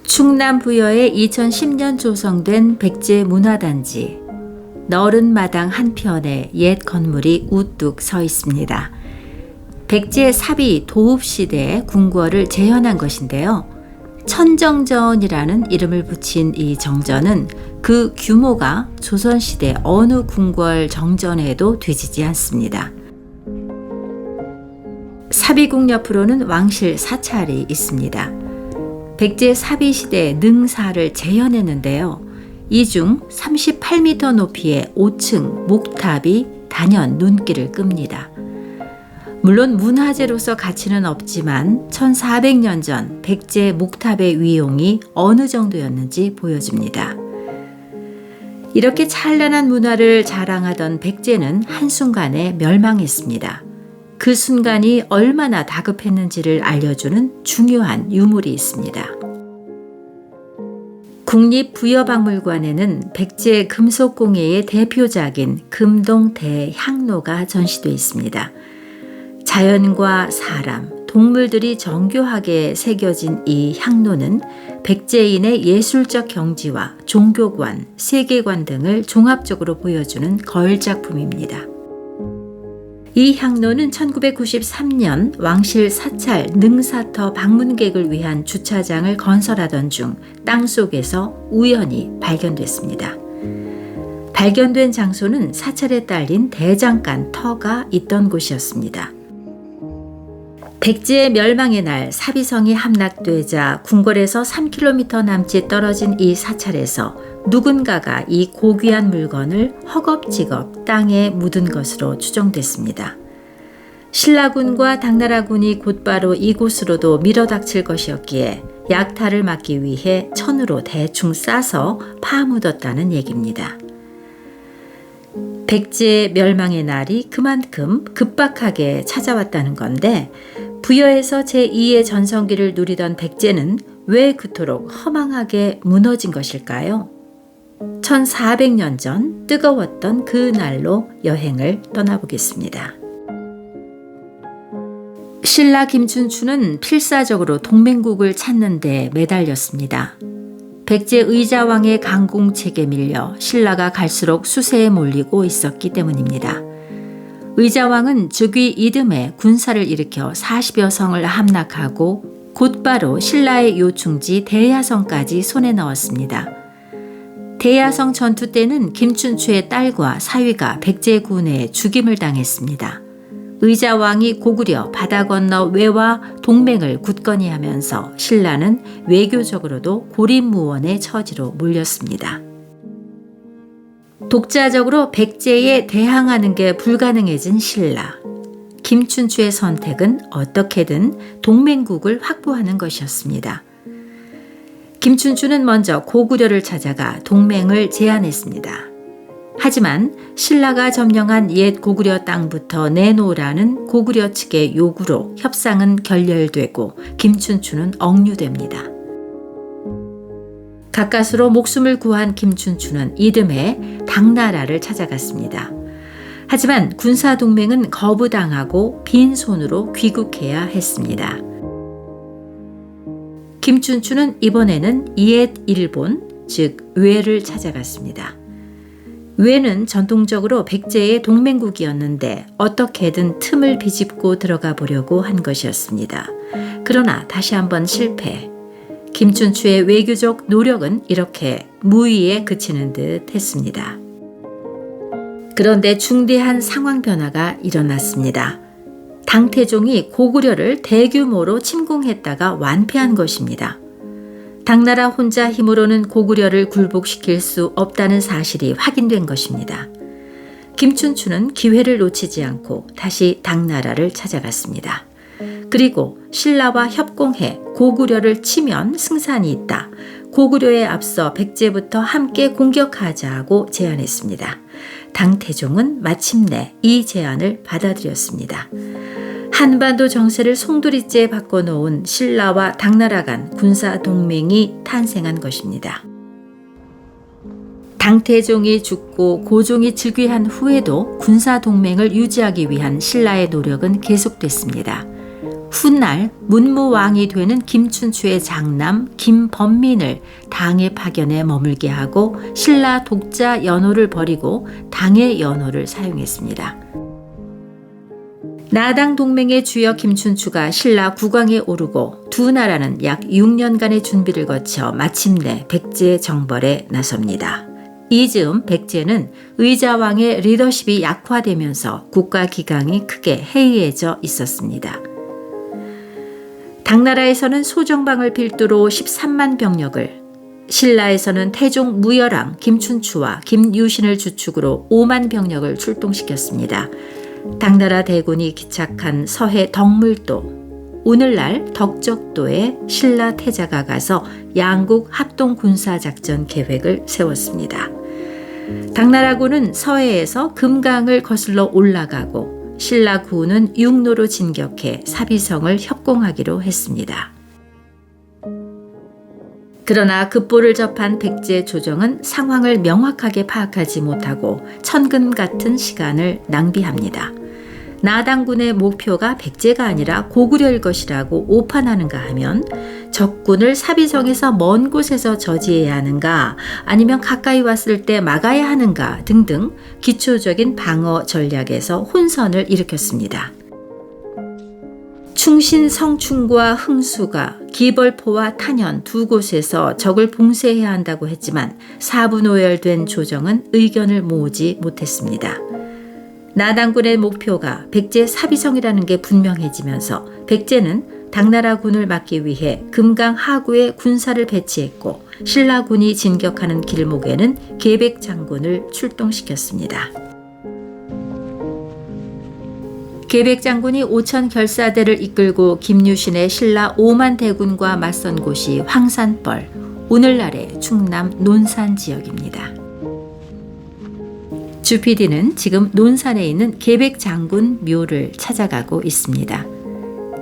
충남 부여에 2010년 조성된 백제 문화단지. 너른 마당 한편에 옛 건물이 우뚝 서 있습니다. 백제 사비 도읍 시대의 궁궐을 재현한 것인데요. 천정전이라는 이름을 붙인 이 정전은 그 규모가 조선시대 어느 궁궐 정전에도 뒤지지 않습니다. 사비궁 옆으로는 왕실 사찰이 있습니다. 백제 사비 시대 능사를 재현했는데요. 이 중 38m 높이의 5층 목탑이 단연 눈길을 끕니다. 물론 문화재로서 가치는 없지만 1400년 전 백제 목탑의 위용이 어느 정도였는지 보여줍니다. 이렇게 찬란한 문화를 자랑하던 백제는 한순간에 멸망했습니다. 그 순간이 얼마나 다급했는지를 알려주는 중요한 유물이 있습니다. 국립부여박물관에는 백제 금속공예의 대표작인 금동 대향로가 전시되어 있습니다. 자연과 사람, 동물들이 정교하게 새겨진 이 향로는 백제인의 예술적 경지와 종교관, 세계관 등을 종합적으로 보여주는 거울작품입니다. 이 향로는 1993년 왕실 사찰 능사터 방문객을 위한 주차장을 건설하던 중 땅속에서 우연히 발견됐습니다. 발견된 장소는 사찰에 딸린 대장간 터가 있던 곳이었습니다. 백제의 멸망의 날 사비성이 함락되자 궁궐에서 3km 남짓 떨어진 이 사찰에서 누군가가 이 고귀한 물건을 허겁지겁 땅에 묻은 것으로 추정됐습니다. 신라군과 당나라군이 곧바로 이곳으로도 밀어닥칠 것이었기에 약탈을 막기 위해 천으로 대충 싸서 파묻었다는 얘기입니다. 백제의 멸망의 날이 그만큼 급박하게 찾아왔다는 건데 부여에서 제2의 전성기를 누리던 백제는 왜 그토록 허망하게 무너진 것일까요? 1400년 전 뜨거웠던 그 날로 여행을 떠나보겠습니다. 신라 김춘추는 필사적으로 동맹국을 찾는 데 매달렸습니다. 백제 의자왕의 강공책에 밀려 신라가 갈수록 수세에 몰리고 있었기 때문입니다. 의자왕은 즉위 이듬해 군사를 일으켜 40여 성을 함락하고 곧바로 신라의 요충지 대야성까지 손에 넣었습니다. 대야성 전투 때는 김춘추의 딸과 사위가 백제군에 죽임을 당했습니다. 의자왕이 고구려 바다 건너 외와 동맹을 굳건히 하면서 신라는 외교적으로도 고립무원의 처지로 몰렸습니다. 독자적으로 백제에 대항하는 게 불가능해진 신라. 김춘추의 선택은 어떻게든 동맹국을 확보하는 것이었습니다. 김춘추는 먼저 고구려를 찾아가 동맹을 제안했습니다. 하지만 신라가 점령한 옛 고구려 땅부터 내놓으라는 고구려 측의 요구로 협상은 결렬되고 김춘추는 억류됩니다. 가까스로 목숨을 구한 김춘추는 이듬해 당나라를 찾아갔습니다. 하지만 군사동맹은 거부당하고 빈손으로 귀국해야 했습니다. 김춘추는 이번에는 옛 일본, 즉 외를 찾아갔습니다. 외는 전통적으로 백제의 동맹국이었는데 어떻게든 틈을 비집고 들어가 보려고 한 것이었습니다. 그러나 다시 한번 실패. 김춘추의 외교적 노력은 이렇게 무의에 그치는 듯 했습니다. 그런데 중대한 상황 변화가 일어났습니다. 당태종이 고구려를 대규모로 침공했다가 완패한 것입니다. 당나라 혼자 힘으로는 고구려를 굴복시킬 수 없다는 사실이 확인된 것입니다. 김춘추는 기회를 놓치지 않고 다시 당나라를 찾아갔습니다. 그리고 신라와 협공해 고구려를 치면 승산이 있다. 고구려에 앞서 백제부터 함께 공격하자고 제안했습니다. 당태종은 마침내 이 제안을 받아들였습니다. 한반도 정세를 송두리째 바꿔놓은 신라와 당나라 간 군사 동맹이 탄생한 것입니다. 당태종이 죽고 고종이 즉위한 후에도 군사 동맹을 유지하기 위한 신라의 노력은 계속됐습니다. 훗날 문무왕이 되는 김춘추의 장남 김범민을 당의 파견에 머물게 하고 신라 독자 연호를 버리고 당의 연호를 사용했습니다. 나당 동맹의 주역 김춘추가 신라 국왕에 오르고 두 나라는 약 6년간의 준비를 거쳐 마침내 백제 정벌에 나섭니다. 이 즈음 백제는 의자왕의 리더십이 약화되면서 국가 기강이 크게 해이해져 있었습니다. 당나라에서는 소정방을 필두로 13만 병력을, 신라에서는 태종 무열왕 김춘추와 김유신을 주축으로 5만 병력을 출동시켰습니다. 당나라 대군이 기착한 서해 덕물도, 오늘날 덕적도에 신라 태자가 가서 양국 합동 군사작전 계획을 세웠습니다. 당나라군은 서해에서 금강을 거슬러 올라가고 신라군은 육로로 진격해 사비성을 협공하기로 했습니다. 그러나 급보를 접한 백제 조정은 상황을 명확하게 파악하지 못하고 천금 같은 시간을 낭비합니다. 나당군의 목표가 백제가 아니라 고구려일 것이라고 오판하는가 하면 적군을 사비성에서 먼 곳에서 저지해야 하는가 아니면 가까이 왔을 때 막아야 하는가 등등 기초적인 방어 전략에서 혼선을 일으켰습니다. 충신 성충과 흥수가 기벌포와 탄현 두 곳에서 적을 봉쇄해야 한다고 했지만 사분오열된 조정은 의견을 모으지 못했습니다. 나당군의 목표가 백제 사비성이라는 게 분명해지면서 백제는 당나라군을 막기 위해 금강 하구에 군사를 배치했고 신라군이 진격하는 길목에는 계백장군을 출동시켰습니다. 계백장군이 5천 결사대를 이끌고 김유신의 신라 5만 대군과 맞선 곳이 황산벌, 오늘날의 충남 논산 지역입니다. 주PD는 지금 논산에 있는 계백장군 묘를 찾아가고 있습니다.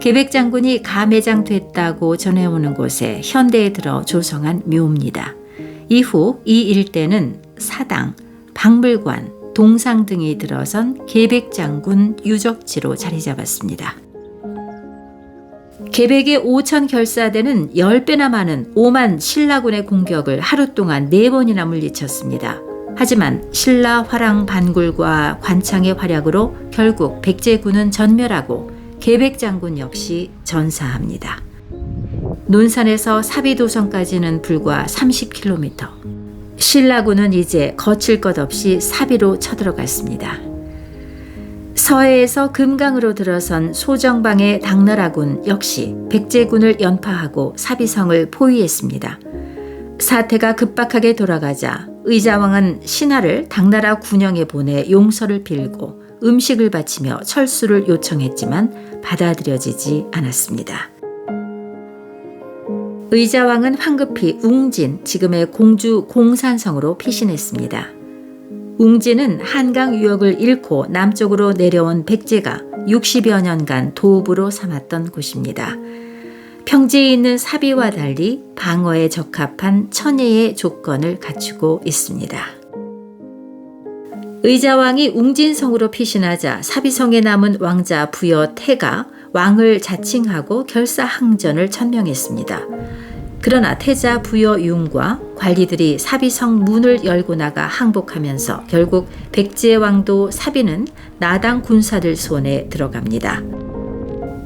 계백장군이 감회장됐다고 전해오는 곳에 현대에 들어 조성한 묘입니다. 이후 이 일대는 사당, 박물관, 동상 등이 들어선 계백장군 유적지로 자리 잡았습니다. 계백의 5천 결사대는 10배나 많은 5만 신라군의 공격을 하루 동안 4번이나 물리쳤습니다. 하지만 신라 화랑 반굴과 관창의 활약으로 결국 백제군은 전멸하고 계백장군 역시 전사합니다. 논산에서 사비도성까지는 불과 30km. 신라군은 이제 거칠 것 없이 사비로 쳐들어갔습니다. 서해에서 금강으로 들어선 소정방의 당나라군 역시 백제군을 연파하고 사비성을 포위했습니다. 사태가 급박하게 돌아가자 의자왕은 신하를 당나라 군영에 보내 용서를 빌고 음식을 바치며 철수를 요청했지만 받아들여지지 않았습니다. 의자왕은 황급히 웅진, 지금의 공주 공산성으로 피신했습니다. 웅진은 한강 유역을 잃고 남쪽으로 내려온 백제가 60여 년간 도읍으로 삼았던 곳입니다. 평지에 있는 사비와 달리 방어에 적합한 천혜의 조건을 갖추고 있습니다. 의자왕이 웅진성으로 피신하자 사비성에 남은 왕자 부여 태가 왕을 자칭하고 결사항전을 천명했습니다. 그러나 태자 부여 융과 관리들이 사비성 문을 열고 나가 항복하면서 결국 백제 왕도 사비는 나당 군사들 손에 들어갑니다.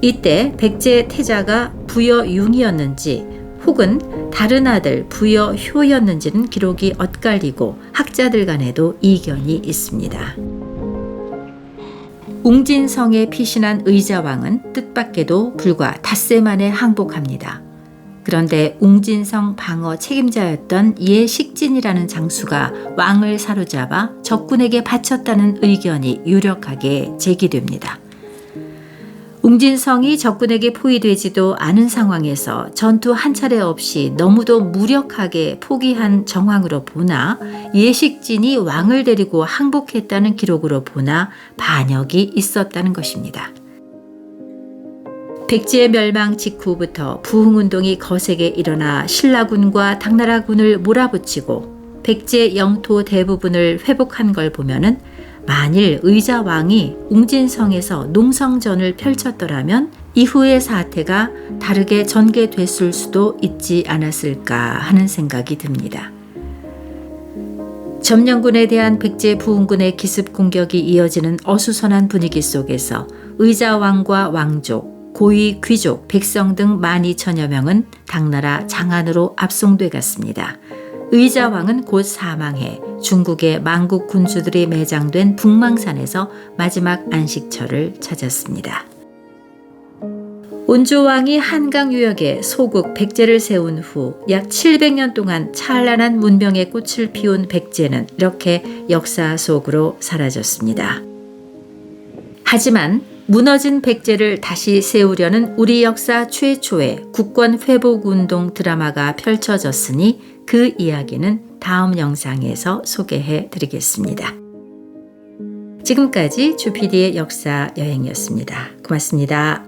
이때 백제 태자가 부여융이었는지 혹은 다른 아들 부여효였는지는 기록이 엇갈리고 학자들 간에도 이견이 있습니다. 웅진성에 피신한 의자왕은 뜻밖에도 불과 닷새 만에 항복합니다. 그런데 웅진성 방어 책임자였던 예식진이라는 장수가 왕을 사로잡아 적군에게 바쳤다는 의견이 유력하게 제기됩니다. 웅진성이 적군에게 포위되지도 않은 상황에서 전투 한 차례 없이 너무도 무력하게 포기한 정황으로 보나 예식진이 왕을 데리고 항복했다는 기록으로 보나 반역이 있었다는 것입니다. 백제 멸망 직후부터 부흥운동이 거세게 일어나 신라군과 당나라군을 몰아붙이고 백제 영토 대부분을 회복한 걸 보면은 만일 의자왕이 웅진성에서 농성전을 펼쳤더라면 이후의 사태가 다르게 전개됐을 수도 있지 않았을까 하는 생각이 듭니다. 점령군에 대한 백제 부흥군의 기습 공격이 이어지는 어수선한 분위기 속에서 의자왕과 왕족, 고위 귀족, 백성 등 12,000여 명은 당나라 장안으로 압송돼 갔습니다. 의자왕은 곧 사망해 중국의 망국 군주들이 매장된 북망산에서 마지막 안식처를 찾았습니다. 온조왕이 한강 유역에 소국 백제를 세운 후 약 700년 동안 찬란한 문명의 꽃을 피운 백제는 이렇게 역사 속으로 사라졌습니다. 하지만 무너진 백제를 다시 세우려는 우리 역사 최초의 국권 회복 운동 드라마가 펼쳐졌으니 그 이야기는 다음 영상에서 소개해 드리겠습니다. 지금까지 주PD의 역사 여행이었습니다. 고맙습니다.